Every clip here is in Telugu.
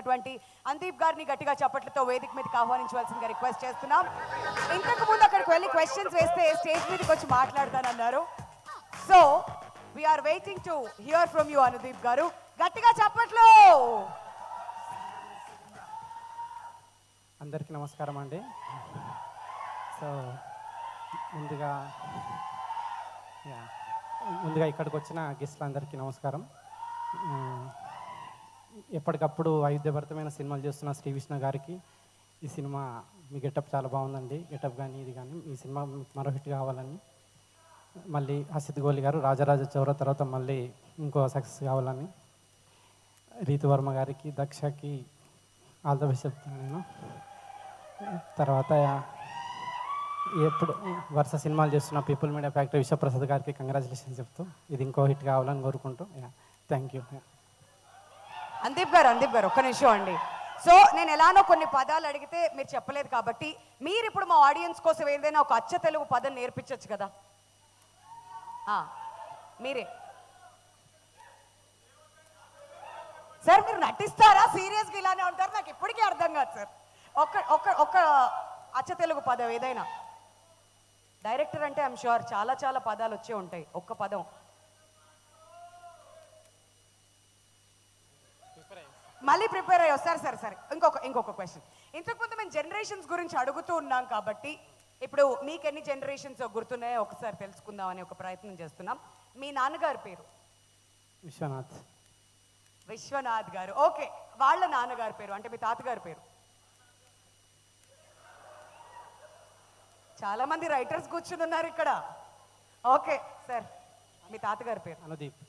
చేసినటువంటి అందీప్ గారిని గట్టిగా చప్పట్లతో వేదిక మీదకి ఆహ్వానించవలసిందిగా రిక్వెస్ట్ చేస్తున్నాం. ఇంతకు ముందు అక్కడికి వెళ్ళి క్వశ్చన్స్ వేస్తే స్టేజ్ మీదకి వచ్చి మాట్లాడతానన్నారు. So we are waiting to hear from you Anudeep garu. గట్టిగా చప్పట్లు. అందరికీ నమస్కారం అండి. సో ముందుగా ఇక్కడికి వచ్చిన గెస్ట్లందరికీ నమస్కారం. ఎప్పటికప్పుడు వైవిధ్యభరితమైన సినిమాలు చేస్తున్న శ్రీ విష్ణు గారికి ఈ సినిమా మీ గెటప్ చాలా బాగుందండి. గెటప్ కానీ ఇది కానీ ఈ సినిమా మరో హిట్ కావాలని, మళ్ళీ హసిత్ గోలి గారు రాజరాజ చౌర తర్వాత మళ్ళీ ఇంకో సక్సెస్ కావాలని, రీతు వర్మ గారికి దక్షకి ఆల్ ద బెస్ట్ చెప్తాను నేను. తర్వాత ఎప్పుడు వరుస సినిమాలు చేస్తున్న పీపుల్ మీడియా ఫ్యాక్టరీ విశ్వప్రసాద్ గారికి కంగ్రాచులేషన్స్ చెప్తూ ఇది ఇంకో హిట్ కావాలని కోరుకుంటూ థ్యాంక్ యూ. అందీప్ గారు ఒక్క నిమిషం అండి. సో నేను ఎలానో కొన్ని పదాలు అడిగితే మీరు చెప్పలేదు కాబట్టి మీరు ఇప్పుడు మా ఆడియన్స్ కోసం ఏదైనా ఒక అచ్చ తెలుగు పదం నేర్పించవచ్చు కదా. మీరే సార్, మీరు నటిస్తారా సీరియస్గా ఇలానే ఉంటారు? నాకు ఇప్పటికీ అర్థం కాదు సార్. ఒక్క అచ్చ తెలుగు పదం ఏదైనా. డైరెక్టర్ అంటే ఐఎమ్ షూర్ చాలా చాలా పదాలు వచ్చే ఉంటాయి. ఒక్క పదం మళ్ళీ ప్రిపేర్ అయ్యి వస్తారు. సరే ఇంకొక క్వశ్చన్. ఇంతకుముందు మేము జనరేషన్స్ గురించి అడుగుతూ ఉన్నాం కాబట్టి ఇప్పుడు మీకు ఎన్ని జనరేషన్స్ గుర్తున్నాయో ఒకసారి తెలుసుకుందాం అనే ఒక ప్రయత్నం చేస్తున్నాం. మీ నాన్నగారి పేరు? విశ్వనాథ్ గారు. ఓకే, వాళ్ళ నాన్నగారి పేరు అంటే మీ తాతగారి పేరు? చాలా మంది రైటర్స్ కూర్చుని ఉన్నారు ఇక్కడ. ఓకే సార్, మీ తాతగారి పేరు? అనుదీప్.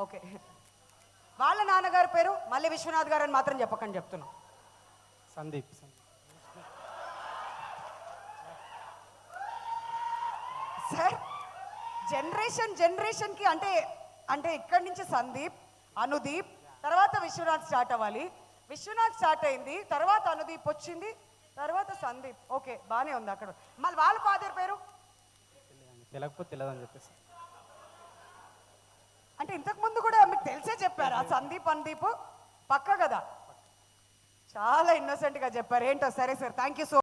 ఓకే, వాళ్ళ నాన్నగారి పేరు మళ్ళీ విశ్వనాథ్ గారు అని మాత్రం చెప్పకండి చెప్తున్నా. సందీప్. సార్ జనరేషన్ కి అంటే ఇక్కడి నుంచి సందీప్, అనుదీప్, తర్వాత విశ్వనాథ్ స్టార్ట్ అవ్వాలి. విశ్వనాథ్ స్టార్ట్ అయింది, తర్వాత అనుదీప్ వచ్చింది, తర్వాత సందీప్. ఓకే, బానే ఉంది. అక్కడ మళ్ళీ వాళ్ళ ఫాదర్ పేరు తెలియదని చెప్పేసి అంటే ఇంతకు ముందు కూడా మీకు తెలిసే చెప్పారా? సందీప్ అనుదీప్ పక్క కదా. చాలా ఇన్నోసెంట్ గా చెప్పారు. ఏంటో సరే సార్, థ్యాంక్ యూ సో